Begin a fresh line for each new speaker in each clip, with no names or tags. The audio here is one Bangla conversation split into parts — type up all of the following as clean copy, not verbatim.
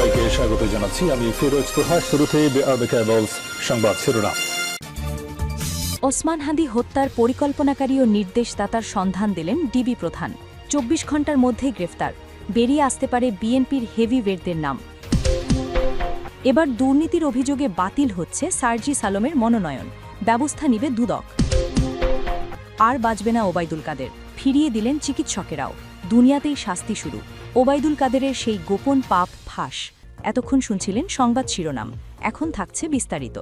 সবাইকে স্বাগত জানাচ্ছি। আমি ফিরোজ তোহা। শুরুতেই সংবাদ শিরোনাম।
ওসমান হাদি হত্যার পরিকল্পনাকারী ও নির্দেশদাতার সন্ধান দিলেন ডিবি প্রধান। ২৪ ঘণ্টার মধ্যেই গ্রেফতার। বেরিয়ে আসতে পারে বিএনপির হেভিওয়েটদের নাম। এবার দুর্নীতির অভিযোগে বাতিল হচ্ছে সার্জিস আলমের মনোনয়ন। ব্যবস্থা নিবে দুদক। আর বাঁচবে না ওবায়দুল কাদের, ফিরিয়ে দিলেন চিকিৎসকেরাও। দুনিয়াতেই শাস্তি শুরু। ওবায়দুল কাদেরের সেই গোপন পাপ ফাঁস। এতক্ষণ শুনছিলেন সংবাদ শিরোনাম, এখন থাকছে বিস্তারিত।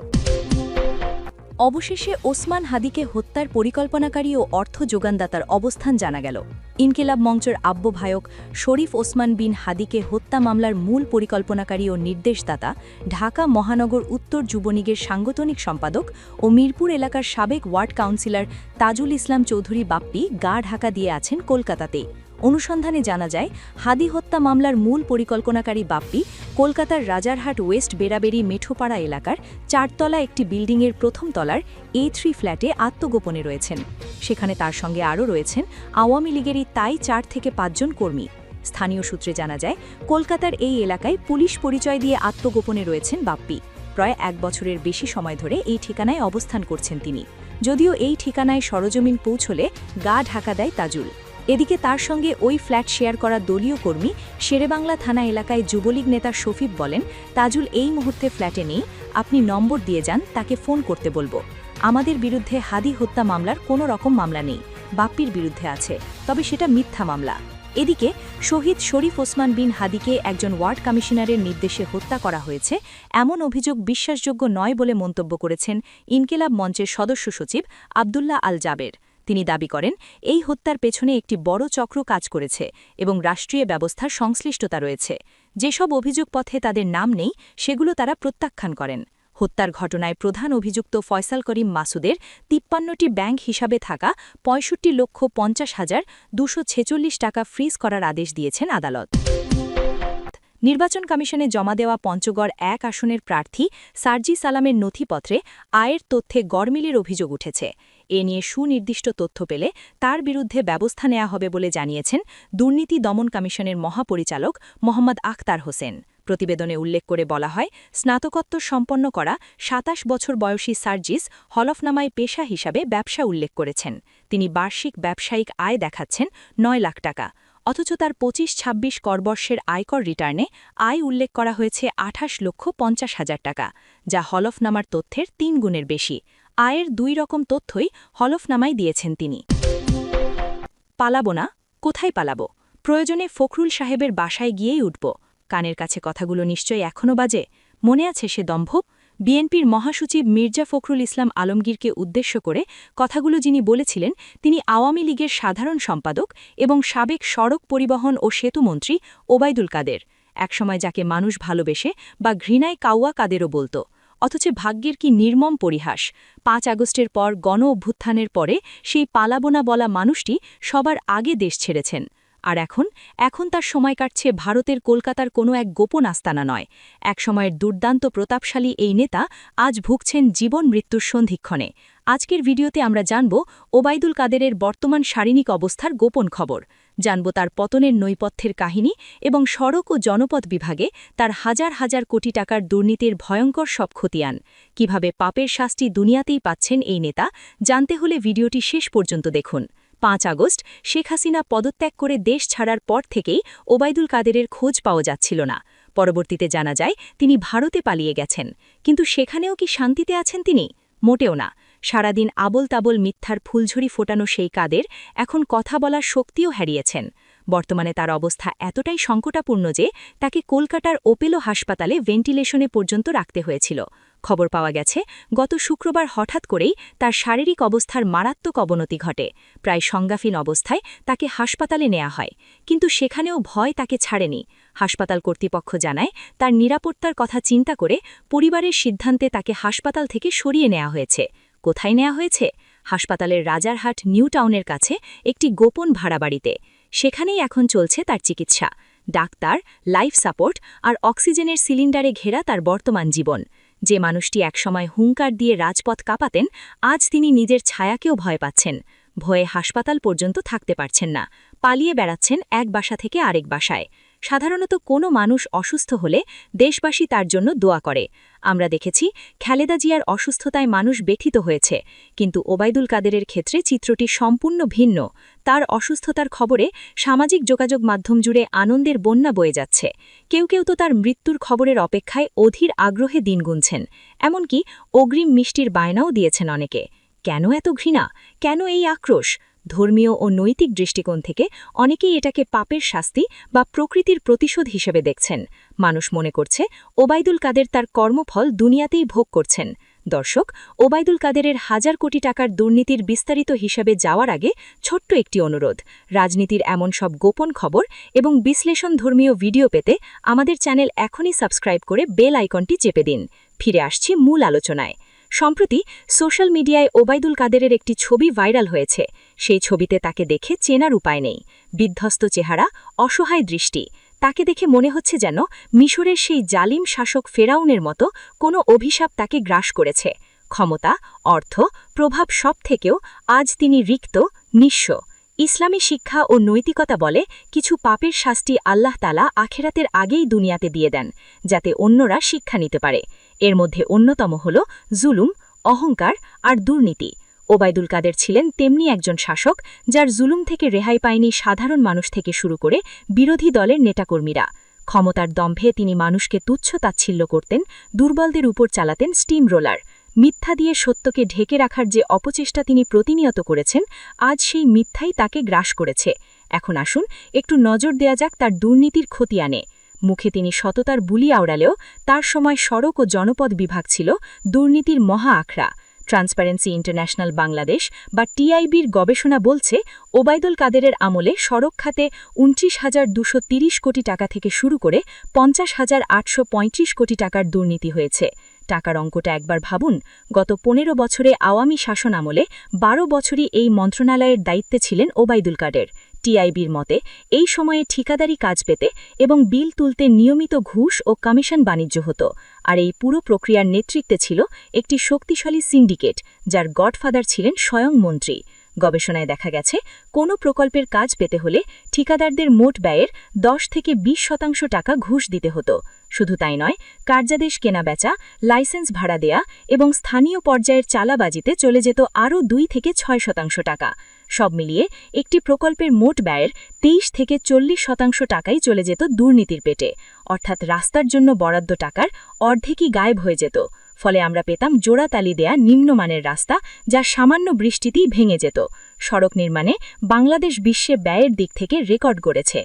অবশেষে ওসমান হাদিকে হত্যার পরিকল্পনাকারী ও অর্থ যোগানদাতার অবস্থান জানা গেল। ইনকিলাব মঞ্চের আব্যভায়ক শরীফ ওসমান বিন হাদিকে হত্যা মামলার মূল পরিকল্পনাকারী ও নির্দেশদাতা ঢাকা মহানগর উত্তর যুবলীগের সাংগঠনিক সম্পাদক ও মিরপুর এলাকার সাবেক ওয়ার্ড কাউন্সিলর তাজুল ইসলাম চৌধুরী বাপ্পি গা ঢাকা দিয়ে আছেন কলকাতাতেই। অনুসন্ধানে জানা যায়, হাদি হত্যা মামলার মূল পরিকল্পনাকারী বাপ্পি কলকাতার রাজারহাট ওয়েস্ট বেড়াবেড়ি মেঠোপাড়া এলাকার ৪তলা একটি বিল্ডিংয়ের প্রথম তলার A3 ফ্ল্যাটে আত্মগোপনে রয়েছেন। সেখানে তার সঙ্গে আরও রয়েছেন আওয়ামী লীগেরই তাই ৪ থেকে ৫ জন কর্মী। স্থানীয় সূত্রে জানা যায়, কলকাতার এই এলাকায় পুলিশ পরিচয় দিয়ে আত্মগোপনে রয়েছেন বাপ্পি। প্রায় ১ বছরের বেশি সময় ধরে এই ঠিকানায় অবস্থান করছেন তিনি। যদিও এই ঠিকানায় সরজমিন পৌঁছলে গা ঢাকা দেয় তাজুল। এদিকে তার সঙ্গে ওই ফ্ল্যাট শেয়ার করা দলীয় কর্মী শেরেবাংলা থানা এলাকায় যুবলীগ নেতা শফিক বলেন, তাজুল এই মুহূর্তে ফ্ল্যাটে নেই, আপনি নম্বর দিয়ে যান, তাকে ফোন করতে বলবো। আমাদের বিরুদ্ধে হাদি হত্যা মামলার কোনো রকম মামলা নেই, বাপ্পির বিরুদ্ধে আছে, তবে সেটা মিথ্যা মামলা। এদিকে শহীদ শরীফ ওসমান বিন হাদিকে একজন ওয়ার্ড কমিশনারের নির্দেশে হত্যা করা হয়েছে এমন অভিযোগ বিশ্বাসযোগ্য নয় বলে মন্তব্য করেছেন ইনকিলাব মঞ্চের সদস্য সচিব আবদুল্লাহ আল জাবের। তিনি দাবি করেন, এই হত্যার পেছনে একটি বড় চক্র কাজ করেছে এবং রাষ্ট্রীয় ব্যবস্থার সংশ্লিষ্টতা রয়েছে। যেসব অভিযোগপত্রে তাদের নাম নেই সেগুলো তারা প্রত্যাখ্যান করেন। হত্যার ঘটনায় প্রধান অভিযুক্ত ফয়সাল করিম মাসুদের ৫৩টি ব্যাংক হিসাবে থাকা ৬৫,৫০,২৪৬ টাকা ফ্রিজ করার আদেশ দিয়েছেন আদালত। নির্বাচন কমিশনে জমা দেওয়া পঞ্চগড় ১ আসনের প্রার্থী সার্জিস আলমের নথিপত্রে আয়ের তথ্যে গড়মিলের অভিযোগ উঠেছে। এ নিয়ে সুনির্দিষ্ট তথ্য পেলে তার বিরুদ্ধে ব্যবস্থা নেওয়া হবে বলে জানিয়েছেন দুর্নীতি দমন কমিশনের মহাপরিচালক মোহাম্মদ আখতার হোসেন। প্রতিবেদনে উল্লেখ করে বলা হয়, স্নাতকোত্তর সম্পন্ন করা ২৭ বছর বয়সী সার্জিস হলফনামায় পেশা হিসাবে ব্যবসা উল্লেখ করেছেন। তিনি বার্ষিক ব্যবসায়িক আয় দেখাচ্ছেন ৯ লাখ টাকা। অথচ তার ২৫-২৬ করবর্ষের আয়কর রিটার্নে আয় উল্লেখ করা হয়েছে ২৮,৫০,০০০ টাকা, যা হলফনামার তথ্যের ৩ গুণের বেশি। আয়ের ২ রকম তথ্যই হলফনামায় দিয়েছেন তিনি। পালাবো না, কোথায় পালাবো? প্রয়োজনে ফখরুল সাহেবের বাসায় গিয়েই উঠব। কানের কাছে কথাগুলো নিশ্চয়ই এখনও বাজে। মনে আছে সে দম্ভ? বিএনপির মহাসচিব মির্জা ফখরুল ইসলাম আলমগীরকে উদ্দেশ্য করে কথাগুলো যিনি বলেছিলেন, তিনি আওয়ামী লীগের সাধারণ সম্পাদক এবং সাবেক সড়ক পরিবহন ও সেতুমন্ত্রী ওবায়দুল কাদের, একসময় যাকে মানুষ ভালোবেসে বা ঘৃণায় কাউয়া কাদেরও বলত। অথচ ভাগ্যের কি নির্মম পরিহাস! ৫ আগস্টের পর গণ অভ্যুত্থানের পরে সেই পালাবোনা বলা মানুষটি সবার আগে দেশ ছেড়েছেন। আর এখন তার সময় কাটছে ভারতের কলকাতার কোনো এক গোপন আস্তানা নয়। একসময়ের দুর্দান্ত প্রতাপশালী এই নেতা আজ ভুগছেন জীবন মৃত্যুর সন্ধিক্ষণে। আজকের ভিডিওতে আমরা জানব ওবায়দুল কাদেরের বর্তমান শারীরিক অবস্থার গোপন খবর, জানব তার পতনের নৈপথ্যের কাহিনী এবং সড়ক ও জনপথ বিভাগে তার হাজার হাজার কোটি টাকার দুর্নীতির ভয়ঙ্কর সব খতিয়ান। কিভাবে পাপের শাস্তি দুনিয়াতেই পাচ্ছেন এই নেতা, জানতে হলে ভিডিওটি শেষ পর্যন্ত দেখুন। ৫ আগস্ট শেখ হাসিনা পদত্যাগ করে দেশ ছাড়ার পর থেকেই ওবায়দুল কাদেরের খোঁজ পাওয়া যাচ্ছিল না। পরবর্তীতে জানা যায় তিনি ভারতে পালিয়ে গেছেন। কিন্তু সেখানেও কি শান্তিতে আছেন তিনি? মোটেও না। সারাদিন আবল তাবল মিথ্যার ফুলঝুরি ফোটানো সেই কাদের এখন কথা বলার শক্তিও হারিয়েছেন। বর্তমানে তার অবস্থা এতটাই সংকটাপূর্ণ যে তাকে কলকাতার ওপেলো হাসপাতালে ভেন্টিলেশনে পর্যন্ত রাখতে হয়েছিল। খবর পাওয়া গেছে, গত শুক্রবার হঠাৎ করেই তার শারীরিক অবস্থার মারাত্মক অবনতি ঘটে। প্রায় সংজ্ঞাহীন অবস্থায় তাকে হাসপাতালে নেওয়া হয়, কিন্তু সেখানেও ভয় তাকে ছাড়েনি। হাসপাতাল কর্তৃপক্ষ জানায়, তার নিরাপত্তার কথা চিন্তা করে পরিবারের সিদ্ধান্তে তাকে হাসপাতাল থেকে সরিয়ে নেওয়া হয়েছে। কোথায় নেওয়া হয়েছে? হাসপাতালের রাজারহাট নিউ টাউনের কাছে একটি গোপন ভাড়া বাড়িতে। সেখানেই এখন চলছে তার চিকিৎসা। ডাক্তার, লাইফ সাপোর্ট আর অক্সিজেনের সিলিন্ডারে ঘেরা তার বর্তমান জীবন। যে মানুষটি একসময় হুঙ্কার দিয়ে রাজপথ কাঁপাতেন, আজ তিনি নিজের ছায়াকেও ভয় পাচ্ছেন। ভয়ে হাসপাতাল পর্যন্ত থাকতে পারছেন না, পালিয়ে বেড়াচ্ছেন এক বাসা থেকে আরেক বাসায়। সাধারণত কোনো মানুষ অসুস্থ হলে দেশবাসী তার জন্য দোয়া করে। আমরা দেখেছি খালেদা জিয়ার অসুস্থতায় মানুষ ব্যথিত হয়েছে, কিন্তু ওবায়দুল কাদেরের ক্ষেত্রে চিত্রটি সম্পূর্ণ ভিন্ন। তার অসুস্থতার খবরে সামাজিক যোগাযোগ মাধ্যম জুড়ে আনন্দের বন্যা বয়ে যাচ্ছে। কেউ কেউ তো তার মৃত্যুর খবরের অপেক্ষায় অধীর আগ্রহে দিন গুনছেন, এমনকি অগ্রিম মিষ্টির বায়নাও দিয়েছেন অনেকে। কেন এত ঘৃণা? কেন এই আক্রোশ? ধর্মীয় ও নৈতিক দৃষ্টিকোণ থেকে অনেকেই এটাকে পাপের শাস্তি বা প্রকৃতির প্রতিশোধ হিসেবে দেখছেন। মানুষ মনে করছে ওবায়দুল কাদের তার কর্মফল দুনিয়াতেই ভোগ করছেন। দর্শক, ওবায়দুল কাদেরের হাজার কোটি টাকার দুর্নীতির বিস্তারিত হিসাবে যাওয়ার আগে ছোট্ট একটি অনুরোধ। রাজনীতির এমন সব গোপন খবর এবং বিশ্লেষণ ধর্মীয় ভিডিও পেতে আমাদের চ্যানেল এখনই সাবস্ক্রাইব করে বেল আইকনটি চেপে দিন। ফিরে আসছি মূল আলোচনায়। সম্প্রতি সোশ্যাল মিডিয়ায় ওবায়দুল কাদেরের একটি ছবি ভাইরাল হয়েছে। সেই ছবিতে তাকে দেখে চেনার উপায় নেই। বিধ্বস্ত চেহারা, অসহায় দৃষ্টি। তাকে দেখে মনে হচ্ছে যেন মিশরের সেই জালিম শাসক ফেরাউনের মতো কোনো অভিশাপ তাকে গ্রাস করেছে। ক্ষমতা, অর্থ, প্রভাব সব থেকেও আজ তিনি রিক্ত, নিঃস্ব। ইসলামী শিক্ষা ও নৈতিকতা বলে কিছু পাপের শাস্তি আল্লাহ তাআলা আখেরাতের আগেই দুনিয়াতে দিয়ে দেন, যাতে অন্যরা শিক্ষা নিতে পারে। এর মধ্যে অন্যতম হল জুলুম, অহংকার আর দুর্নীতি। ওবায়দুল কাদের ছিলেন তেমনি একজন শাসক, যার জুলুম থেকে রেহাই পায়নি সাধারণ মানুষ থেকে শুরু করে বিরোধী দলের নেতাকর্মীরা। ক্ষমতার দম্ভে তিনি মানুষকে তুচ্ছ তাচ্ছিল্য করতেন, দুর্বলদের উপর চালাতেন স্টিম রোলার। মিথ্যা দিয়ে সত্যকে ঢেকে রাখার যে অপচেষ্টা তিনি প্রতিনিয়ত করেছেন, আজ সেই মিথ্যাই তাকে গ্রাস করেছে। এখন আসুন একটু নজর দেয়া যাক তার দুর্নীতির খতিয়ানে। মুখে তিনি সততার বুলি আওড়ালেও তার সময় সড়ক ও জনপদ বিভাগ ছিল দুর্নীতির মহা আখড়া। ট্রান্সপারেন্সি ইন্টারন্যাশনাল বাংলাদেশ বা টিআইবির গবেষণা বলছে, ওবায়দুল কাদেরের আমলে সড়ক খাতে ২৯,২৩০ কোটি টাকা থেকে শুরু করে ৫০,৮৩৫ কোটি টাকার দুর্নীতি হয়েছে। টাকার অঙ্কটা একবার ভাবুন। গত ১৫ বছরে আওয়ামী শাসন আমলে ১২ বছরই এই মন্ত্রণালয়ের দায়িত্বে ছিলেন ওবায়দুল কাদের। টিআইবির মতে এই সময়ে ঠিকাদারি কাজ পেতে এবং বিল তুলতে নিয়মিত ঘুষ ও কমিশন বাণিজ্য হতো। আর এই পুরো প্রক্রিয়ার নেতৃত্বে ছিল একটি শক্তিশালী সিন্ডিকেট, যার গডফাদার ছিলেন স্বয়ং মন্ত্রী। গবেষণায় দেখা গেছে, কোনো প্রকল্পের কাজ পেতে হলে ঠিকাদারদের মোট ব্যয়ের ১০ থেকে ২০% টাকা ঘুষ দিতে হতো। শুধু তাই নয়, কার্যাদেশ কেনাবেচা, লাইসেন্স ভাড়া দেয়া এবং স্থানীয় পর্যায়ের চালাবাজিতে চলে যেত আরও ২ থেকে ৬% টাকা। সব মিলিয়ে একটি প্রকল্পের মোট ব্যয়ের ২৩ থেকে ৪০% টাকাই চলে যেত দুর্নীতির পেটে। অর্থাৎ রাস্তার জন্য বরাদ্দ টাকার অর্ধেকই গায়েব হয়ে যেত। ফলে আমরা পেতাম জোড়াতালি দেয়া নিম্নমানের রাস্তা, যা সামান্য বৃষ্টিতেই ভেঙে যেত। সড়ক নির্মাণে বাংলাদেশ বিশ্বে ব্যয়ের দিক থেকে রেকর্ড গড়েছে।